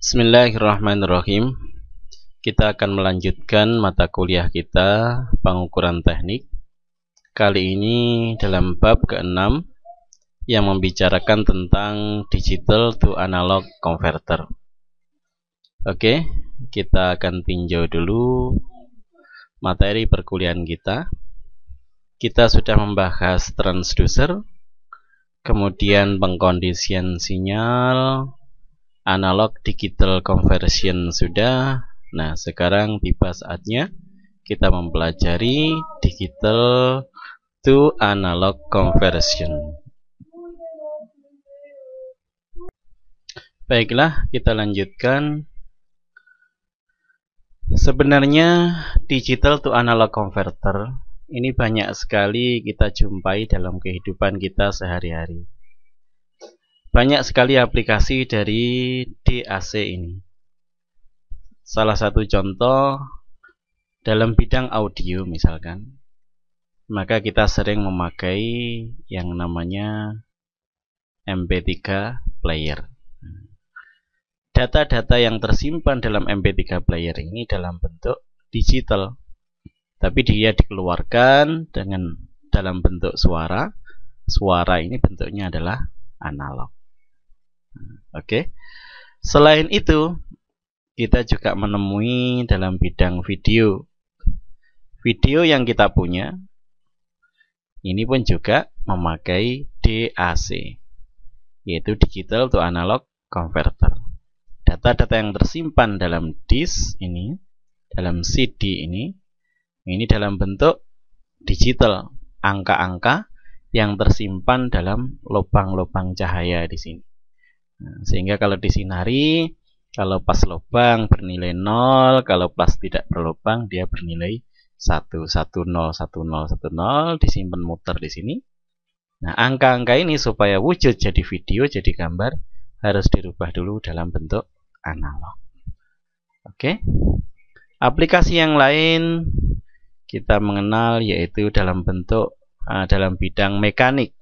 Bismillahirrahmanirrahim. Kita akan melanjutkan mata kuliah kita pengukuran teknik. Kali ini dalam bab ke-6 yang membicarakan tentang digital to analog converter. Oke, kita akan tinjau dulu materi perkuliahan kita. Kita sudah membahas transducer, kemudian pengkondisian sinyal, analog digital conversion sudah. Nah, sekarang tiba saatnya kita mempelajari digital to analog conversion. Baiklah, kita lanjutkan. Sebenarnya digital to analog converter ini banyak sekali kita jumpai dalam kehidupan kita sehari-hari. Banyak sekali aplikasi dari DAC ini. Salah satu contoh dalam bidang audio misalkan, maka kita sering memakai yang namanya MP3 player. Data-data yang tersimpan dalam MP3 player ini dalam bentuk digital, tapi dia dikeluarkan dalam bentuk suara. Suara ini bentuknya adalah analog. Oke. Selain itu, kita juga menemui dalam bidang video. Video yang kita punya ini pun juga memakai DAC, yaitu digital to analog converter. Data-data yang tersimpan dalam disk ini, dalam CD ini dalam bentuk digital, angka-angka yang tersimpan dalam lubang-lubang cahaya di sini. Nah, sehingga kalau disinari, kalau pas lubang bernilai 0, kalau pas tidak berlubang dia bernilai 1, 1, 0, 1, 0, 1, 0, disimpan muter di sini. Nah, angka-angka ini supaya wujud jadi video, jadi gambar, harus dirubah dulu dalam bentuk analog. Oke. Aplikasi yang lain kita mengenal yaitu dalam bentuk dalam bidang mekanik.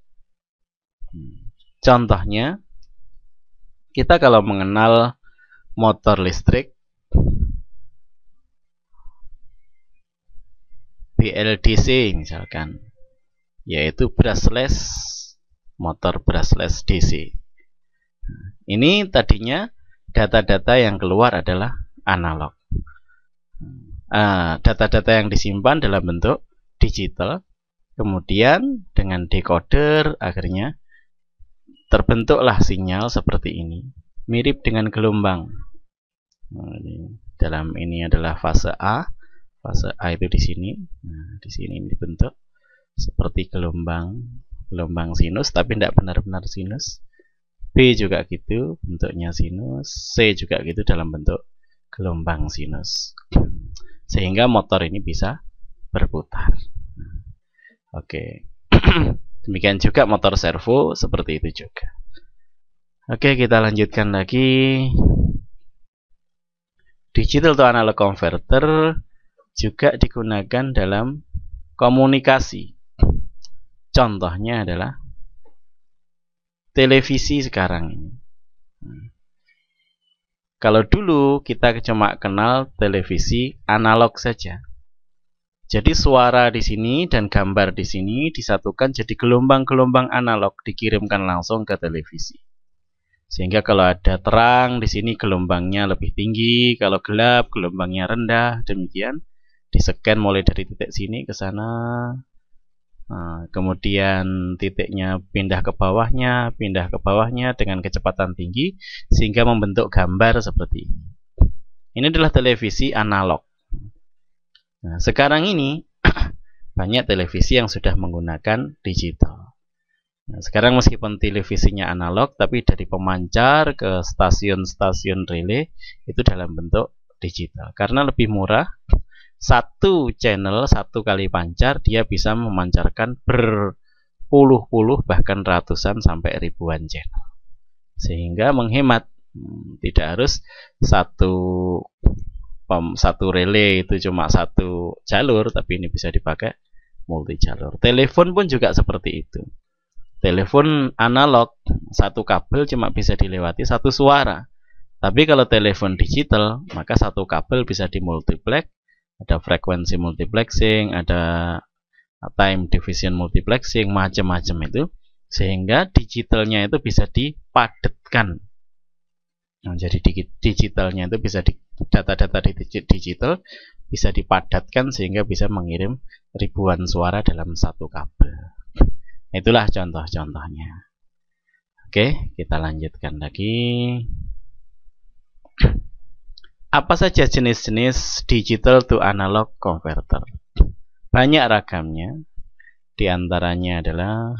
Contohnya, kita kalau mengenal motor listrik, BLDC misalkan, yaitu brushless, motor brushless DC. Ini tadinya data-data yang keluar adalah analog. Data-data yang disimpan dalam bentuk digital, kemudian dengan decoder akhirnya terbentuklah sinyal seperti ini, mirip dengan gelombang. Dalam ini adalah fase A. Fase A itu di sini. Nah, di sini dibentuk seperti gelombang sinus, tapi tidak benar-benar sinus. B juga gitu, bentuknya sinus. C juga gitu dalam bentuk gelombang sinus. Sehingga motor ini bisa berputar. Oke. Demikian juga motor servo seperti itu juga. Oke, kita lanjutkan lagi. Digital to analog converter juga digunakan dalam komunikasi. Contohnya adalah televisi sekarang ini. Kalau dulu kita cuma kenal televisi analog saja. Jadi suara di sini dan gambar di sini disatukan jadi gelombang-gelombang analog, dikirimkan langsung ke televisi. Sehingga kalau ada terang di sini gelombangnya lebih tinggi, kalau gelap gelombangnya rendah, demikian. Di-scan mulai dari titik sini ke sana. Nah, kemudian titiknya pindah ke bawahnya dengan kecepatan tinggi sehingga membentuk gambar seperti ini. Ini adalah televisi analog. Nah, sekarang ini banyak televisi yang sudah menggunakan digital. Nah, sekarang meskipun televisinya analog, tapi dari pemancar ke stasiun-stasiun relay itu dalam bentuk digital. Karena lebih murah, satu channel, satu kali pancar, dia bisa memancarkan berpuluh-puluh bahkan ratusan sampai ribuan channel. Sehingga menghemat, tidak harus satu relay itu cuma satu jalur, tapi ini bisa dipakai multi jalur. Telepon pun juga seperti itu. Telepon analog, satu kabel cuma bisa dilewati satu suara. Tapi kalau telepon digital, maka satu kabel bisa dimultiplex, ada frekuensi multiplexing, ada time division multiplexing, macam-macam itu, sehingga digitalnya itu bisa dipadatkan. Nah, jadi digitalnya itu bisa data-data digital bisa dipadatkan sehingga bisa mengirim ribuan suara dalam satu kabel. Itulah contoh-contohnya. Oke, kita lanjutkan lagi. Apa saja jenis-jenis digital to analog converter? Banyak ragamnya. Di antaranya adalah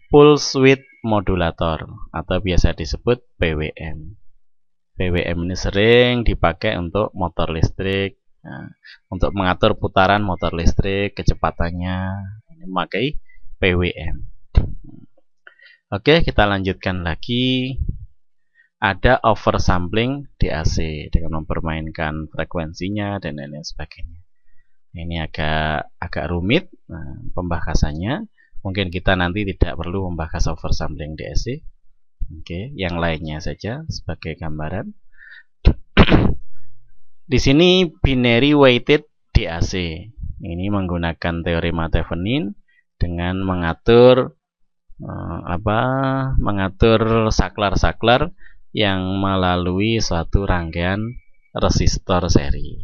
pulse width modulator atau biasa disebut PWM. PWM ini sering dipakai untuk motor listrik, untuk mengatur putaran motor listrik, kecepatannya, ini memakai PWM. Oke, kita lanjutkan lagi. Ada oversampling DAC dengan mempermainkan frekuensinya dan lain sebagainya. Ini agak rumit pembahasannya. Mungkin kita nanti tidak perlu membahas oversampling DAC. Oke, yang lainnya saja sebagai gambaran. Di sini binary weighted DAC. Ini menggunakan teorema Thevenin dengan mengatur mengatur saklar-saklar yang melalui suatu rangkaian resistor seri.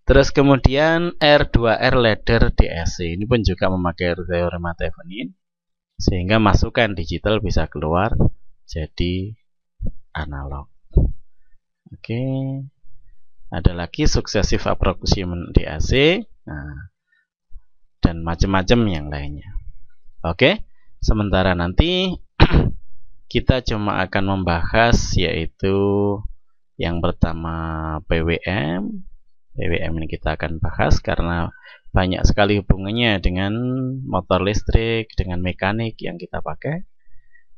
Terus kemudian R2R ladder DAC. Ini pun juga memakai teorema Thevenin sehingga masukan digital bisa keluar jadi analog. Oke. Ada lagi successive approximation DAC. Dan macam-macam yang lainnya. Oke. Sementara nanti kita cuma akan membahas yaitu yang pertama PWM. PWM ini kita akan bahas karena banyak sekali hubungannya dengan motor listrik, dengan mekanik yang kita pakai.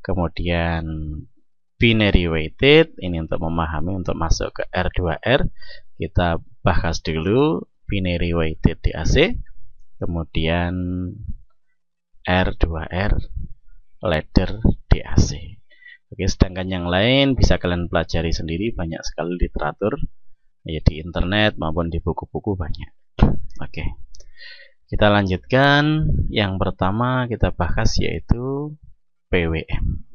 Kemudian binary weighted, ini untuk memahami, untuk masuk ke R2R, kita bahas dulu binary weighted DAC. Kemudian R2R ladder DAC. Oke, sedangkan yang lain bisa kalian pelajari sendiri, banyak sekali literatur ya di internet maupun di buku-buku banyak. Oke. Kita lanjutkan. Yang pertama kita bahas yaitu PWM.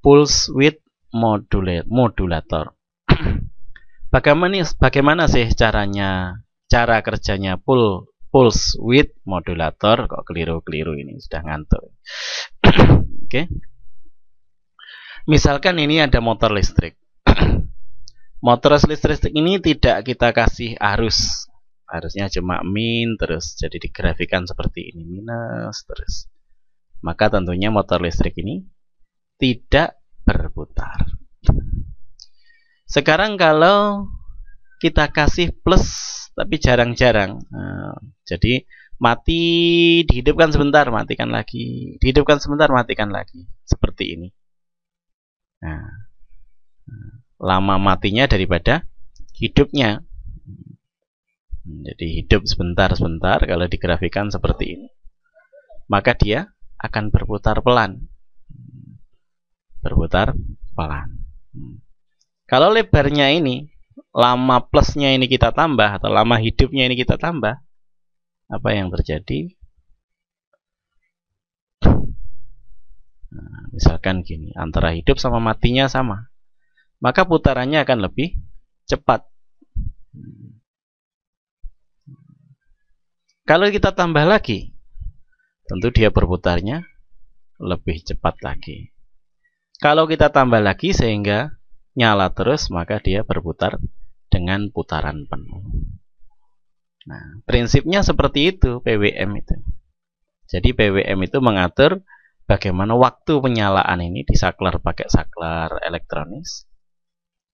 Pulse width modulator. Bagaimana sih cara kerjanya pulse width modulator? Kok keliru-keliru ini, sudah ngantuk. Oke. Misalkan ini ada motor listrik. Motor listrik ini tidak kita kasih arus. Arusnya cuma min terus, jadi digrafikan seperti ini, minus terus. Maka tentunya motor listrik ini tidak berputar. Sekarang kalau kita kasih plus tapi jarang-jarang, jadi mati, dihidupkan sebentar, matikan lagi, dihidupkan sebentar, matikan lagi, seperti ini. Lama matinya daripada hidupnya. Jadi hidup sebentar-sebentar, kalau digrafikan seperti ini, maka dia akan berputar pelan. Berputar pelan. Kalau lebarnya ini, lama plusnya ini kita tambah, atau lama hidupnya ini kita tambah, apa yang terjadi? Misalkan gini, antara hidup sama matinya sama, maka putarannya akan lebih cepat. Kalau kita tambah lagi, tentu dia berputarnya lebih cepat lagi. Kalau kita tambah lagi sehingga nyala terus, maka dia berputar dengan putaran penuh. Nah, prinsipnya seperti itu PWM itu. Jadi PWM itu mengatur bagaimana waktu penyalaan ini disaklar pakai saklar elektronis,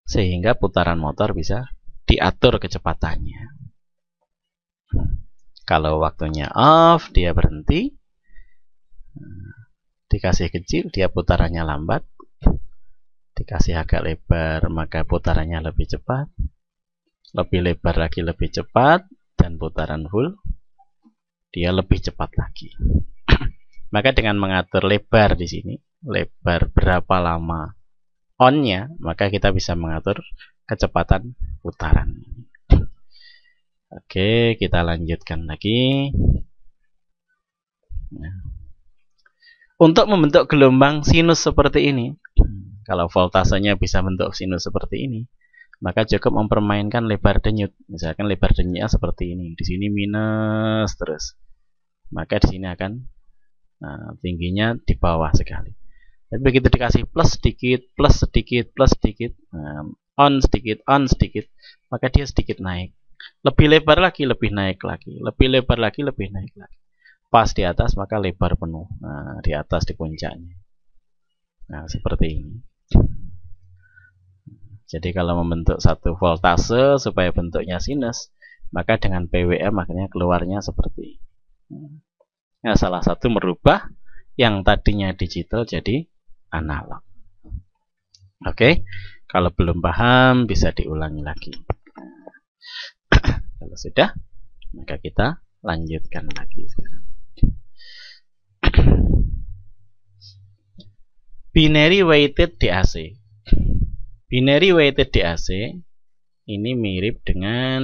sehingga putaran motor bisa diatur kecepatannya. Kalau waktunya off, dia berhenti. Dikasih kecil, dia putarannya lambat. Dikasih agak lebar, maka putarannya lebih cepat. Lebih lebar lagi lebih cepat. Dan putaran full, dia lebih cepat lagi. Maka dengan mengatur lebar di sini, lebar berapa lama on-nya, maka kita bisa mengatur kecepatan putaran. Oke, kita lanjutkan lagi. Nah, untuk membentuk gelombang sinus seperti ini, kalau voltasenya bisa bentuk sinus seperti ini, maka cukup mempermainkan lebar denyut. Misalkan lebar denyutnya seperti ini, di sini minus terus, maka di sini akan tingginya di bawah sekali. Tapi begitu dikasih plus sedikit, plus sedikit, plus sedikit, on sedikit, maka dia sedikit naik. Lebih lebar lagi, lebih naik lagi. Lebih lebar lagi, lebih naik lagi. Pas di atas, maka lebar penuh. Nah, di atas di puncaknya. Nah, seperti ini. Jadi kalau membentuk satu voltase supaya bentuknya sinus, maka dengan PWM akhirnya keluarnya seperti ini. Nah, salah satu merubah yang tadinya digital jadi analog. Oke, kalau belum paham bisa diulangi lagi. Kalau sudah, maka kita lanjutkan lagi sekarang. Binary weighted DAC. Binary weighted DAC ini mirip dengan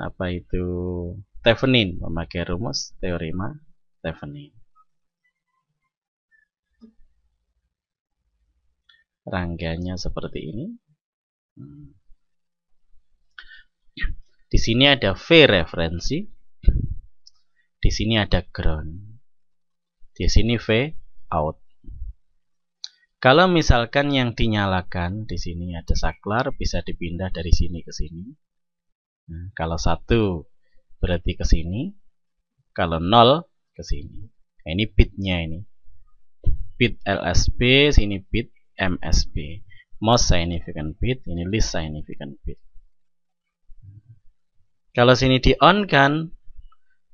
apa itu Thevenin, memakai rumus teorema Thevenin. Rangkaiannya seperti ini. Di sini ada V referensi, di sini ada ground, di sini V out. Kalau misalkan yang dinyalakan di sini ada saklar, bisa dipindah dari sini ke sini. Nah, kalau 1 berarti ke sini, kalau 0 ke sini. Nah, ini bitnya ini. Bit LSB, sini bit MSB. Most significant bit, ini least significant bit. Kalau sini di on kan,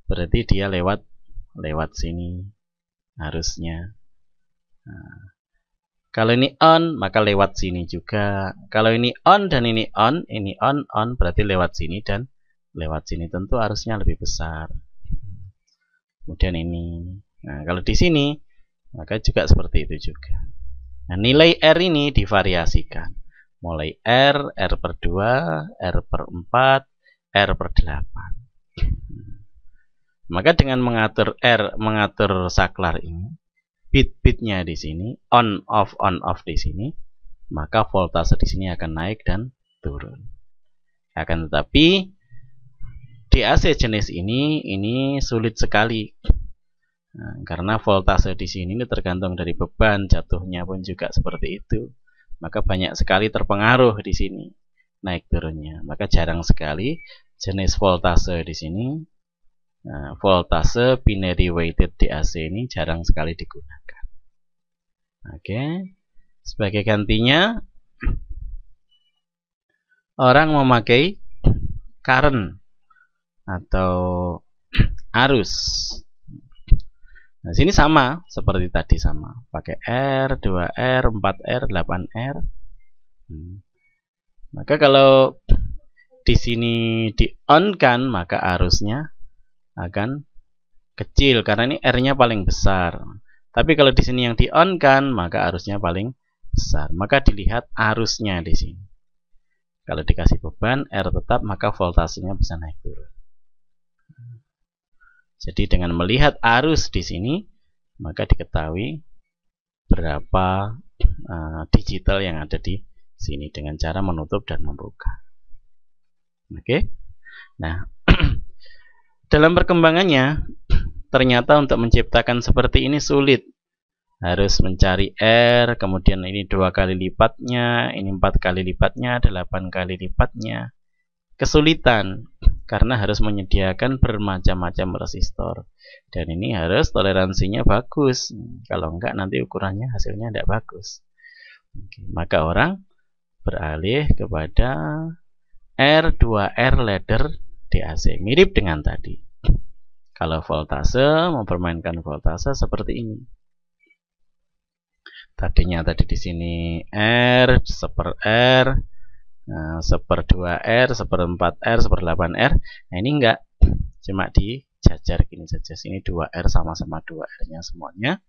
berarti dia lewat sini harusnya. Nah, kalau ini on, maka lewat sini juga. Kalau ini on dan ini on, berarti lewat sini dan lewat sini. Tentu harusnya lebih besar. Kemudian ini. Nah, kalau di sini, maka juga seperti itu juga. Nah, nilai R ini divariasikan. Mulai R, R per 2, R per 4, R per 8. Maka dengan mengatur R, mengatur saklar ini, bit-bitnya di sini, on off di sini, maka voltase di sini akan naik dan turun. Akan tetapi DAC jenis ini sulit sekali. Nah, karena voltase di sini tergantung dari beban, jatuhnya pun juga seperti itu. Maka banyak sekali terpengaruh di sini naik turunnya. Maka jarang sekali jenis voltase di sini. Nah, voltase binary weighted DAC ini jarang sekali digunakan. Oke. Sebagai gantinya orang memakai current atau arus. Nah, sini sama seperti tadi, sama pakai R, 2R, 4R, 8R. Maka kalau di sini di on kan, maka arusnya akan kecil karena ini R-nya paling besar. Tapi kalau di sini yang di on kan, maka arusnya paling besar. Maka dilihat arusnya di sini. Kalau dikasih beban R tetap, maka voltasenya bisa naik turun. Jadi dengan melihat arus di sini, maka diketahui berapa digital yang ada di sini dengan cara menutup dan membuka. Oke. Nah, dalam perkembangannya ternyata untuk menciptakan seperti ini sulit. Harus mencari R, kemudian ini 2 kali lipatnya, ini 4 kali lipatnya, 8 kali lipatnya. Kesulitan karena harus menyediakan bermacam-macam resistor, dan ini harus toleransinya bagus. Kalau enggak nanti ukurannya hasilnya tidak bagus. Maka orang beralih kepada R2R ladder DAC, mirip dengan tadi. Kalau voltase, mempermainkan voltase seperti ini. Tadinya tadi di sini R, seper R, seper 2R, seper 4R, seper 8R. Nah, ini enggak, cuma dijajar gini saja. Sini 2R sama-sama 2R-nya semuanya.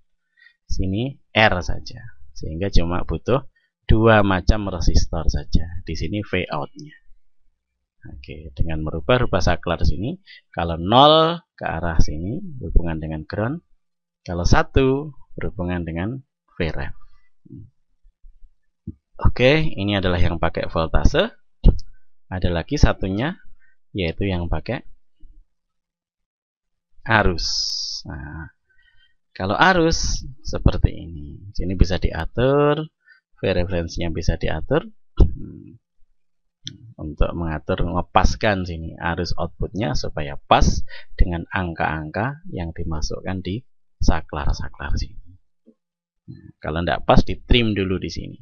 sini R saja, sehingga cuma butuh 2 macam resistor saja. Di sini V out-nya. Oke, dengan merubah rubah saklar sini, kalau 0 ke arah sini berhubungan dengan ground, kalau 1 berhubungan dengan Vref. Oke, ini adalah yang pakai voltase. Ada lagi satunya, yaitu yang pakai arus. Nah, kalau arus seperti ini, sini bisa diatur, V-referensinya bisa diatur untuk mengatur, mengepaskan sini arus outputnya supaya pas dengan angka-angka yang dimasukkan di saklar-saklar sini. Nah, kalau tidak pas, di trim dulu di sini.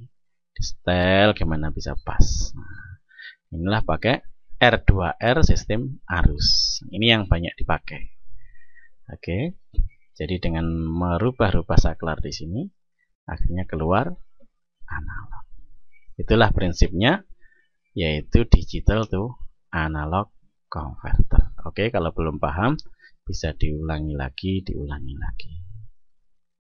Di setel gimana bisa pas. Nah, inilah pakai R2R sistem arus. Ini yang banyak dipakai. Oke, jadi dengan merubah-rubah saklar di sini, akhirnya keluar analog. Itulah prinsipnya, yaitu digital to analog converter. Oke, kalau belum paham bisa diulangi lagi.